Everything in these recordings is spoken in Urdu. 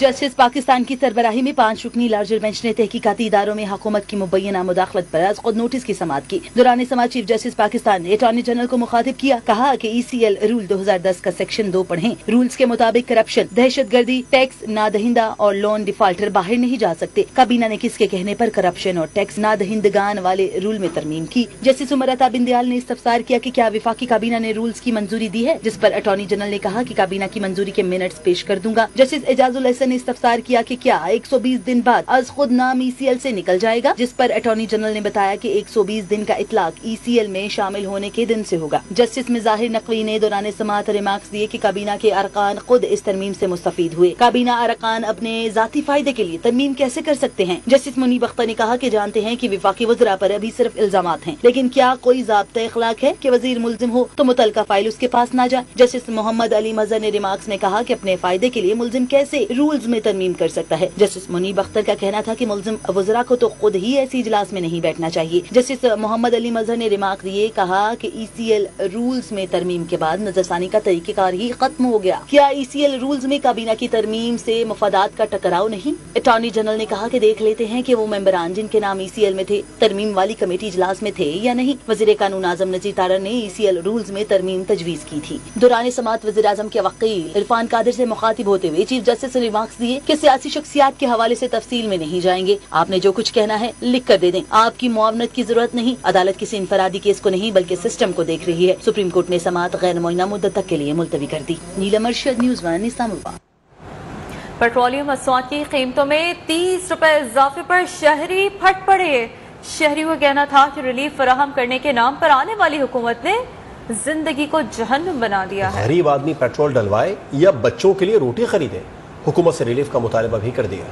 جسٹس پاکستان کی سربراہی میں 5 رکنی لارجر بینچ نے تحقیقاتی اداروں میں حکومت کی مبینہ مداخلت پر از خود نوٹس کی سماعت کی۔ دوران سماعت چیف جسٹس پاکستان نے اٹارنی جنرل کو مخاطب کیا، کہا کہ ECL رول 2010 کا سیکشن 2 پڑھیں۔ رولز کے مطابق کرپشن، دہشت گردی، ٹیکس نہ دہندہ اور لون ڈیفالٹر باہر نہیں جا سکتے۔ کابینہ نے کس کے کہنے پر کرپشن اور ٹیکس نہ دہندگان والے رول میں ترمیم کی؟ جسٹس عمر عطا بندیال نے استفسار کیا کہ کیا وفاقی کابینہ نے رولز کی منظوری دی ہے، جس پر اٹارنی جنرل نے کہا کہ کابینہ کی منظوری کے منٹس پیش کر دوں گا۔ جسٹس اعجاز الحسن نے استفسار کیا کہ کیا 120 دن بعد از خود نام ECL سے نکل جائے گا، جس پر اٹارنی جنرل نے بتایا کہ 120 دن کا اطلاق ECL میں شامل ہونے کے دن سے ہوگا۔ جسٹس مظاہر نقوی نے دوران سماعت ریمارکس دیے کہ کابینہ کے ارکان خود اس ترمیم سے مستفید ہوئے۔ کابینہ ارکان اپنے ذاتی فائدے کے لیے ترمیم کیسے کر سکتے ہیں؟ جسٹس منیب اختر نے کہا کہ جانتے ہیں کہ وفاقی وزراء پر ابھی صرف الزامات ہیں، لیکن کیا کوئی ضابطۂ اخلاق ہے کہ وزیر ملزم ہو تو متعلقہ فائل اس کے پاس نہ جائے؟ جسٹس محمد علی مظہر نے ریمارکس میں کہا کہ اپنے فائدے کے لیے ملزم کیسے رولز میں ترمیم کر سکتا ہے۔ جسٹس منیب اختر کا کہنا تھا کہ ملزم وزراء کو تو خود ہی ایسی اجلاس میں نہیں بیٹھنا چاہیے۔ جسٹس محمد علی مظہر نے ریمارک دیے، کہا کہ ECL رولز میں ترمیم کے بعد نظر ثانی کا طریقہ کار ہی ختم ہو گیا۔ کیا ECL رولز میں کابینہ کی ترمیم سے مفادات کا ٹکراؤ نہیں؟ اٹارنی جنرل نے کہا کہ دیکھ لیتے ہیں کہ وہ ممبران جن کے نام ECL میں تھے ترمیم والی کمیٹی اجلاس میں تھے یا نہیں۔ وزیر قانون اعظم نذیر تارڑ نے ECL رولز میں ترمیم تجویز کی تھی۔ دوران سماعت وزیر اعظم کے وکیل عرفان قادر سے مخاطب ہوتے ہوئے چیف جسٹس نے ریمارکس دیے کہ سیاسی شخصیات کے حوالے سے تفصیل میں نہیں جائیں گے، آپ نے جو کچھ کہنا ہے لکھ کر دے دیں، آپ کی معاونت کی ضرورت نہیں۔ عدالت کسی انفرادی کیس کو نہیں بلکہ سسٹم کو دیکھ رہی ہے۔ سپریم کورٹ نے سماعت غیر معینہ مدت تک کے لیے ملتوی کر دی۔ نیلم ارشد، نیوز 1 اسلام آباد۔ پیٹرولیم مصنوعات کی قیمتوں میں 30 روپے اضافے پر شہری پھٹ پڑے۔ شہریوں کا کہنا تھا کہ ریلیف فراہم کرنے کے نام پر آنے والی حکومت نے زندگی کو جہنم بنا دیا ہے۔ غریب آدمی پیٹرول ڈلوائے یا بچوں کے لیے روٹی خریدے، حکومت سے ریلیف کا مطالبہ بھی کر دیا۔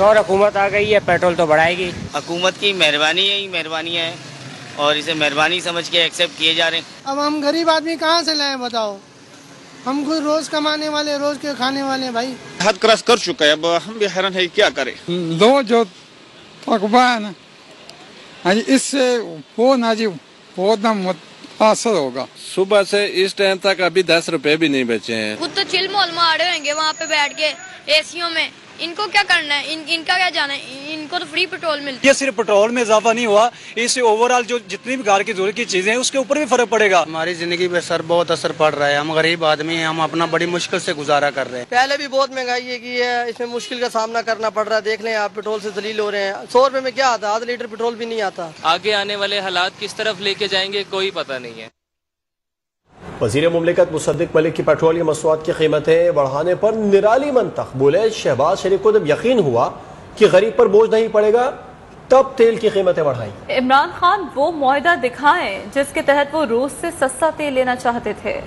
اور حکومت آ گئی ہے، پیٹرول تو بڑھائے گی۔ حکومت کی مہربانی ہے، مہربانی ہے اور اسے مہربانی سمجھ کے ایکسیپٹ کیے جا رہے ہیں۔ اب ہم غریب آدمی کہاں سے لائیں بتاؤ؟ ہم کوئی روز کمانے والے، روز کے کھانے والے بھائی۔ حد کراس کر چکا ہے، اب ہم بھی حیران ہے کیا کریں۔ دو جو تقبہ ہے نا اس سے وہ نا جی بہت متاثر ہوگا۔ صبح سے اس ٹائم تک ابھی 10 روپے بھی نہیں بچے ہیں۔ خود تو چل مال میں آڑے ہوئیں گے وہاں پہ بیٹھ کے ایسیوں میں، ان کو کیا کرنا ہے، ان کا کیا جانا ہے، ان کو تو فری پیٹرول ملتا ہے۔ یہ صرف پیٹرول میں اضافہ نہیں ہوا، اس سے اوور آل جو جتنی بھی گھر کی ضرورت کی چیزیں ہیں اس کے اوپر بھی فرق پڑے گا۔ ہماری زندگی پہ بہت اثر پڑ رہا ہے، ہم غریب آدمی ہیں، ہم اپنا بڑی مشکل سے گزارا کر رہے ہیں۔ پہلے بھی بہت مہنگائی کی ہے، اس میں مشکل کا سامنا کرنا پڑ رہا ہے۔ دیکھ لیں آپ پیٹرول سے ذلیل ہو رہے ہیں۔ 100 روپے میں کیا آتا ہے، آدھا لیٹر پیٹرول بھی نہیں آتا۔ آگے آنے والے حالات کس طرف لے کے جائیں گے کوئی پتہ نہیں ہے۔ وزیر مملکت مصدق ملک کی پیٹرولیم مصنوعات کی قیمتیں بڑھانے پر نرالی منطق بولے۔ شہباز شریف کو جب یقین ہوا کہ غریب پر بوجھ نہیں پڑے گا تب تیل کی قیمتیں بڑھائیں۔ عمران خان وہ معاہدہ دکھائیں جس کے تحت وہ روس سے سستا تیل لینا چاہتے تھے۔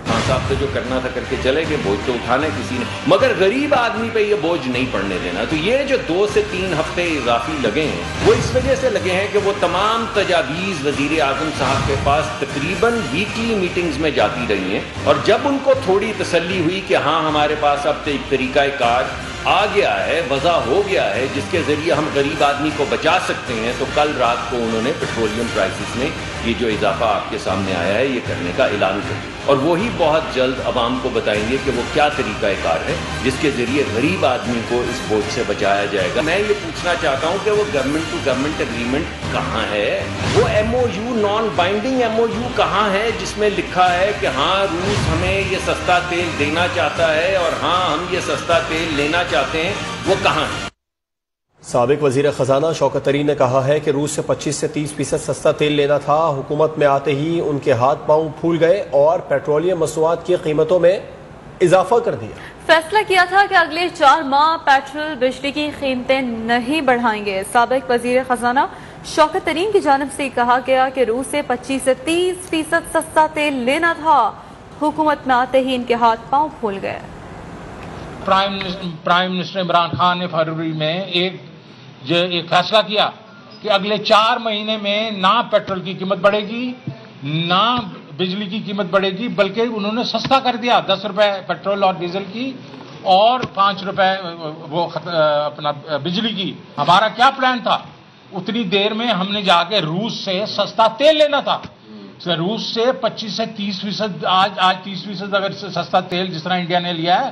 خان صاحب سے جو کرنا تھا کر کے چلے گئے، بوجھ تو اٹھانا کسی نے، مگر غریب آدمی پہ یہ بوجھ نہیں پڑنے دینا۔ تو یہ جو 2 سے 3 ہفتے اضافی لگے ہیں وہ اس وجہ سے لگے ہیں کہ وہ تمام تجاویز وزیر اعظم صاحب کے پاس تقریباً ویکلی میٹنگز میں جاتی رہی ہیں، اور جب ان کو تھوڑی تسلی ہوئی کہ ہاں ہمارے پاس اب ایک طریقہ کار آ گیا ہے، وضع ہو گیا ہے جس کے ذریعے ہم غریب آدمی کو بچا سکتے ہیں، تو کل رات کو انہوں نے پیٹرولیم پرائسز میں یہ جو اضافہ آپ کے سامنے آیا ہے یہ کرنے کا اعلان کر دیا، اور وہی بہت جلد عوام کو بتائیں گے کہ وہ کیا طریقہ کار ہے جس کے ذریعے غریب آدمی کو اس بوجھ سے بچایا جائے گا۔ میں یہ پوچھنا چاہتا ہوں کہ وہ گورنمنٹ ٹو گورنمنٹ اگریمنٹ کہاں ہے؟ وہ MOU نان بائنڈنگ MOU کہاں ہے جس میں لکھا ہے کہ ہاں روس ہمیں یہ سستا تیل دینا چاہتا ہے اور ہاں ہم یہ سستا تیل لینا چاہتے ہیں؟ وہ کہاں ہے؟ سابق وزیر خزانہ شوکت طرین نے کہا ہے کہ روس سے 25 سے 30% سستا تیل لینا تھا، حکومت میں آتے ہی ان کے ہاتھ پاؤں پھول گئے اور پیٹرولیم مصنوعات کی قیمتوں میں اضافہ کر دیا۔ فیصلہ کیا تھا کہ اگلے 4 ماہ پیٹرول بجلی کی قیمتیں نہیں بڑھائیں گے۔ سابق وزیر خزانہ شوکت طرین کی جانب سے کہا گیا کہ روس سے 25 سے 30% سستا تیل لینا تھا، حکومت میں آتے ہی ان کے ہاتھ پاؤں پھول گئے۔ پرائم منسٹر عمران خان نے فروری میں ایک فیصلہ کیا کہ اگلے 4 مہینے میں نہ پیٹرول کی قیمت بڑھے گی نہ بجلی کی قیمت بڑھے گی، بلکہ انہوں نے سستا کر دیا، 10 روپے پیٹرول اور ڈیزل کی اور 5 روپے وہ اپنا بجلی کی۔ ہمارا کیا پلان تھا؟ اتنی دیر میں ہم نے جا کے روس سے سستا تیل لینا تھا۔ روس سے 25 سے 30%، آج 30% اگر سستا تیل جس طرح انڈیا نے لیا ہے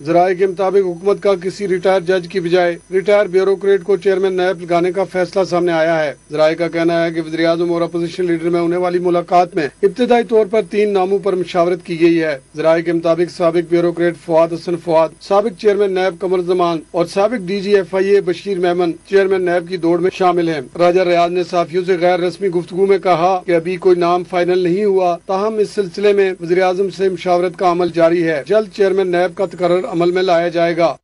ذرائع کے مطابق حکومت کا کسی ریٹائر جج کی بجائے ریٹائر بیوروکریٹ کو چیئرمین نیب لگانے کا فیصلہ سامنے آیا ہے۔ ذرائع کا کہنا ہے کہ وزیراعظم اور اپوزیشن لیڈر میں ہونے والی ملاقات میں ابتدائی طور پر 3 ناموں پر مشاورت کی گئی ہے۔ ذرائع کے مطابق سابق بیوروکریٹ فواد حسن فواد، سابق چیئرمین نیب قمر زمان اور سابق DGFIA Bashir Memon chairman NAB کی دوڑ میں شامل ہیں۔ راجہ ریاض نے صحافیوں سے غیر رسمی گفتگو میں کہا کہ ابھی کوئی نام فائنل نہیں ہوا، تاہم اس سلسلے میں وزیراعظم سے مشاورت کا عمل جاری ہے۔ جلد چیئرمین نیب کا تقرر عمل میں لایا جائے گا۔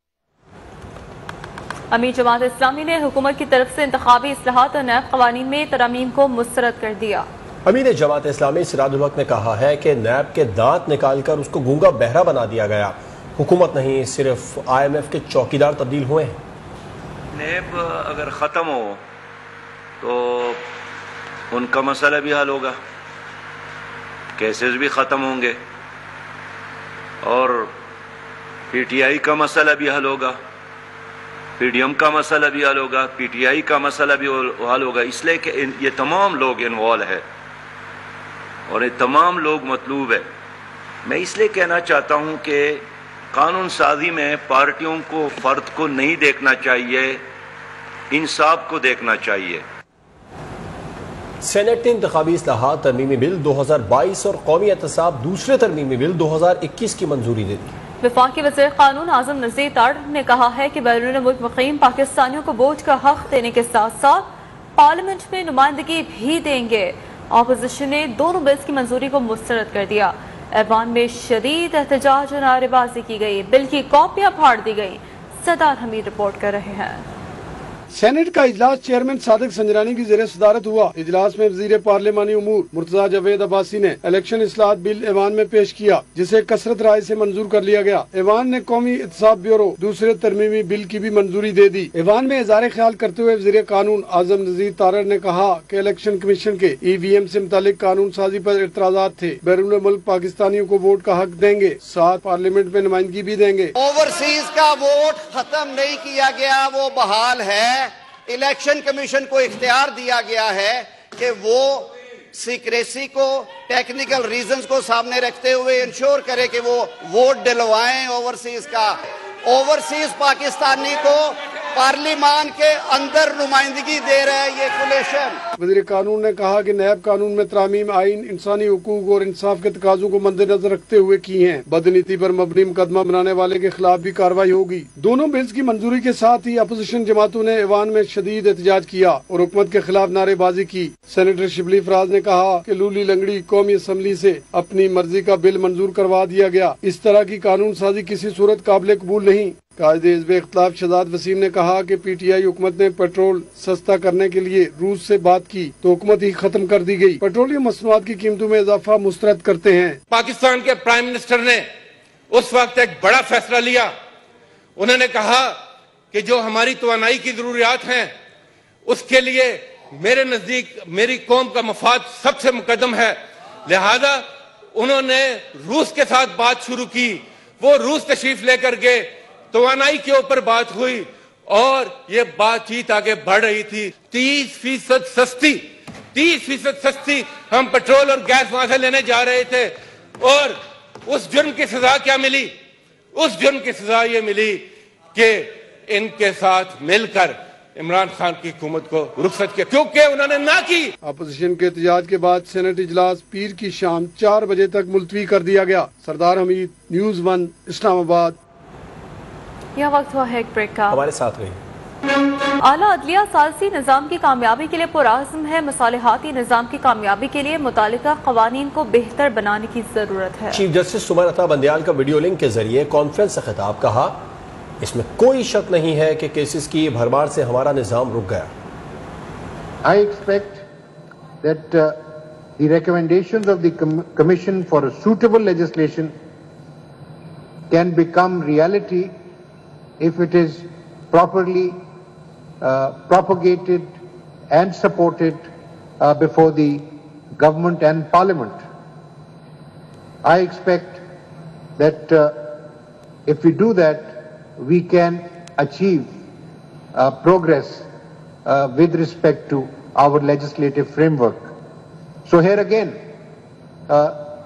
امیر جماعت اسلامی نے حکومت کی طرف سے انتخابی اصلاحات اور نیب قوانین میں ترامیم کو مسترد کر دیا۔ امیر جماعت اسلامی سراج الحق نے کہا ہے کہ نیب کے دانت نکال کر اس کو گونگا بہرا بنا دیا گیا، حکومت نہیں صرف IMF کے چوکیدار تبدیل ہوئے ہیں۔ نیب اگر ختم ہو تو ان کا مسئلہ بھی حل ہوگا، کیسز بھی ختم ہوں گے، اور PTI کا مسئلہ بھی حل ہوگا، PDM کا مسئلہ بھی حل ہوگا، PTI کا مسئلہ بھی حل ہوگا، اس لیے کہ یہ تمام لوگ انوالو ہے اور یہ تمام لوگ مطلوب ہے۔ میں اس لیے کہنا چاہتا ہوں کہ قانون سازی میں پارٹیوں کو فرد کو نہیں دیکھنا چاہیے، انصاف کو دیکھنا چاہیے۔ سینٹ نے انتخابی اصلاحات ترمیمی بل 2022 اور قومی احتساب دوسرے ترمیمی بل 2021 کی منظوری دے دی۔ وفاقی وزیر قانون اعظم نذیر تاڑ نے کہا ہے کہ بیرون ملک مقیم پاکستانیوں کو ووٹ کا حق دینے کے ساتھ ساتھ پارلیمنٹ میں نمائندگی بھی دیں گے۔ اپوزیشن نے دونوں بلز کی منظوری کو مسترد کر دیا۔ ایوان میں شدید احتجاج اور نعرے بازی کی گئی، بل کی کاپیاں پھاڑ دی گئی۔ سردار حمید رپورٹ کر رہے ہیں۔ سینٹ کا اجلاس چیئرمین صادق سنجرانی کی زیر صدارت ہوا۔ اجلاس میں وزیر پارلیمانی امور مرتضیٰ جاوید عباسی نے الیکشن اصلاحات بل ایوان میں پیش کیا، جسے کثرت رائے سے منظور کر لیا گیا۔ ایوان نے قومی احتساب بیورو دوسرے ترمیمی بل کی بھی منظوری دے دی۔ ایوان میں اظہار خیال کرتے ہوئے وزیر قانون اعظم نذیر تارڑ نے کہا کہ الیکشن کمیشن کے EVM سے متعلق قانون سازی پر اعتراضات تھے، بیرون ملک پاکستانیوں کو ووٹ کا حق دیں گے، ساتھ پارلیمنٹ میں نمائندگی بھی دیں گے۔ اوورسیز کا ووٹ ختم نہیں کیا گیا، وہ بحال ہے۔ الیکشن کمیشن کو اختیار دیا گیا ہے کہ وہ سیکریسی کو، ٹیکنیکل ریزنز کو سامنے رکھتے ہوئے انشور کرے کہ وہ ووٹ ڈلوائیں اوورسیز کا۔ اوورسیز پاکستانی کو پارلیمان کے اندر نمائندگی دے رہا ہے یہ کولیشن۔ وزیر قانون نے کہا کہ نیب قانون میں ترامیم آئین، انسانی حقوق اور انصاف کے تقاضوں کو مد نظر رکھتے ہوئے کی ہیں۔ بدنیتی پر مبنی مقدمہ بنانے والے کے خلاف بھی کارروائی ہوگی۔ دونوں بلز کی منظوری کے ساتھ ہی اپوزیشن جماعتوں نے ایوان میں شدید احتجاج کیا اور حکومت کے خلاف نعرے بازی کی۔ سینیٹر شبلی فراز نے کہا کہ لولی لنگڑی قومی اسمبلی سے اپنی مرضی کا بل منظور کروا دیا گیا، اس طرح کی قانون سازی کسی صورت قابل قبول نہیں۔ قائد حزب اختلاف شہزاد وسیم نے کہا کہ PTI حکومت نے پیٹرول سستا کرنے کے لیے روس سے بات کی تو حکومت ہی ختم کر دی گئی۔ پیٹرولیم مصنوعات کی قیمتوں میں اضافہ مسترد کرتے ہیں۔ پاکستان کے پرائم منسٹر نے اس وقت ایک بڑا فیصلہ لیا، انہوں نے کہا کہ جو ہماری توانائی کی ضروریات ہیں اس کے لیے میرے نزدیک میری قوم کا مفاد سب سے مقدم ہے، لہذا انہوں نے روس کے ساتھ بات شروع کی۔ وہ روس تشریف لے کر گئے، توانائی کے اوپر بات ہوئی اور یہ بات چیت آگے بڑھ رہی تھی۔ 30% سستی ہم پیٹرول اور گیس وہاں سے لینے جا رہے تھے، اور اس جرم کی سزا کیا ملی؟ اس جرم کی سزا یہ ملی کہ ان کے ساتھ مل کر عمران خان کی حکومت کو رخصت کیا، کیونکہ انہوں نے نہ کی۔ اپوزیشن کے احتجاج کے بعد سینٹ اجلاس پیر کی شام 4 بجے تک ملتوی کر دیا گیا۔ سردار حمید، نیوز 1، اسلام آباد۔ یہ وقت ہوا ہے ایک بریک کا۔ ہمارے ساتھ رہی۔ اعلیٰ عدلیہ ثالثی نظام کی کامیابی کے لیے پرعزم ہے۔ مصالحاتی نظام کی کامیابی کے لیے متعلقہ قوانین کو بہتر بنانے کی ضرورت ہے۔ چیف جسٹس سمن عطا بندیال کا ویڈیو لنک کے ذریعے کانفرنس سے خطاب، کہا اس میں کوئی شک نہیں ہے کہ کیسز کی بھرمار سے ہمارا نظام رک گیا۔ I expect that the recommendations of the Commission for a suitable legislation can become reality if it is properly propagated and supported before the government and parliament. I expect that if we do that, we can achieve progress with respect to our legislative framework. So here again,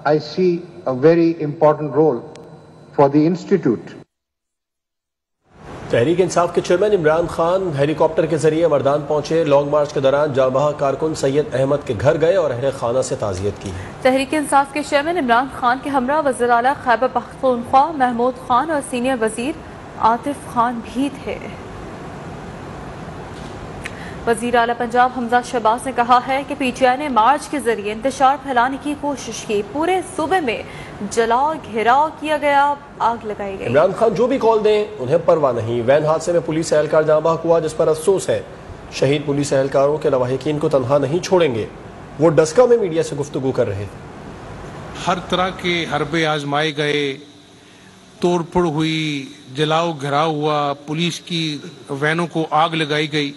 I see a very important role for the Institute. Tehreek Insaf کے چیئرمین عمران خان ہیلی کاپٹر کے ذریعے مردان پہنچے. لانگ مارچ کے دوران جاں بحق کارکن سید احمد کے گھر گئے اور اہل خانہ سے تعزیت کی. تحریک انصاف کے چیئرمین عمران خان کے ہمراہ وزیر اعلیٰ خیبر پختونخوا محمود خان اور سینئر وزیر عاطف خان بھی تھے. وزیر اعلیٰ پنجاب حمزہ شہباز نے کہا ہے کہ پی ٹی آئی نے مارچ کے ذریعے انتشار پھیلانے کی کوشش کی. پورے صوبے میں جلاؤ گھیراؤ کیا گیا، آگ لگائی گئی. عمران خان جو بھی کال دیں انہیں پرواہ نہیں. وین حادثے میں پولیس اہلکار جاں بحق ہوا جس پر افسوس ہے. شہید پولیس اہلکاروں کے لواحقین کو تنہا نہیں چھوڑیں گے. وہ ڈسکا میں میڈیا سے گفتگو کر رہے تھے. ہر طرح کے حربے آزمائے گئے، توڑ پھوڑ ہوئی، جلاؤ گھراؤ ہوا، پولیس کی وینوں کو آگ لگائی گئی،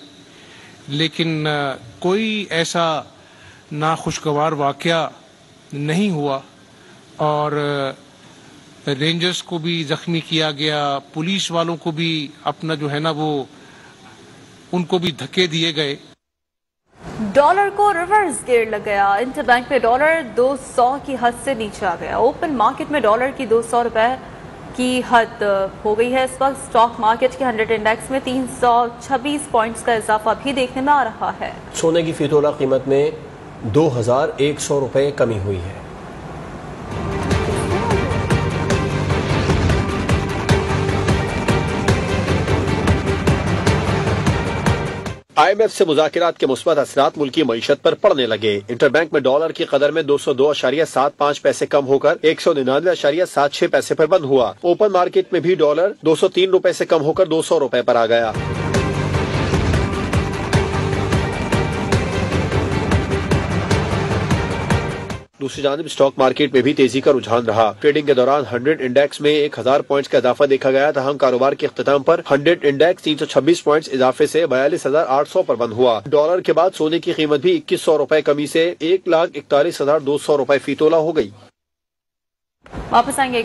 لیکن کوئی ایسا ناخوشگوار واقعہ نہیں ہوا. اور رینجرز کو بھی زخمی کیا گیا، پولیس والوں کو بھی اپنا جو ہے نا وہ ان کو بھی دھکے دیے گئے. ڈالر کو ریورس گیئر لگ گیا. انٹر بینک میں ڈالر 200 کی حد سے نیچے آ گیا. اوپن مارکیٹ میں ڈالر کی 200 روپے کی حد ہو گئی ہے. اس وقت اسٹاک مارکیٹ کے 100 انڈیکس میں 326 پوائنٹس کا اضافہ بھی دیکھنے میں آ رہا ہے. سونے کی فی تولہ قیمت میں 2100 روپے کمی ہوئی ہے. آئی ایم ایف سے مذاکرات کے مثبت اثرات ملکی معیشت پر پڑنے لگے. انٹر بینک میں ڈالر کی قدر میں 202.75 پیسے کم ہو کر 199.76 پیسے پر بند ہوا. اوپن مارکیٹ میں بھی ڈالر 203 روپے سے کم ہو کر 200 روپے پر آ گیا. دوسری جانب اسٹاک مارکیٹ میں بھی تیزی کا رجحان رہا. ٹریڈنگ کے دوران 100 انڈیکس میں 1000 پوائنٹس کا اضافہ دیکھا گیا. تاہم کاروبار کے اختتام پر 100 انڈیکس 326 پوائنٹس اضافے سے 42,800 پر بند ہوا. ڈالر کے بعد سونے کی قیمت بھی 2100 روپے کمی سے 1,41,200 روپے فی تولہ ہو گئی. واپس آئیں گے.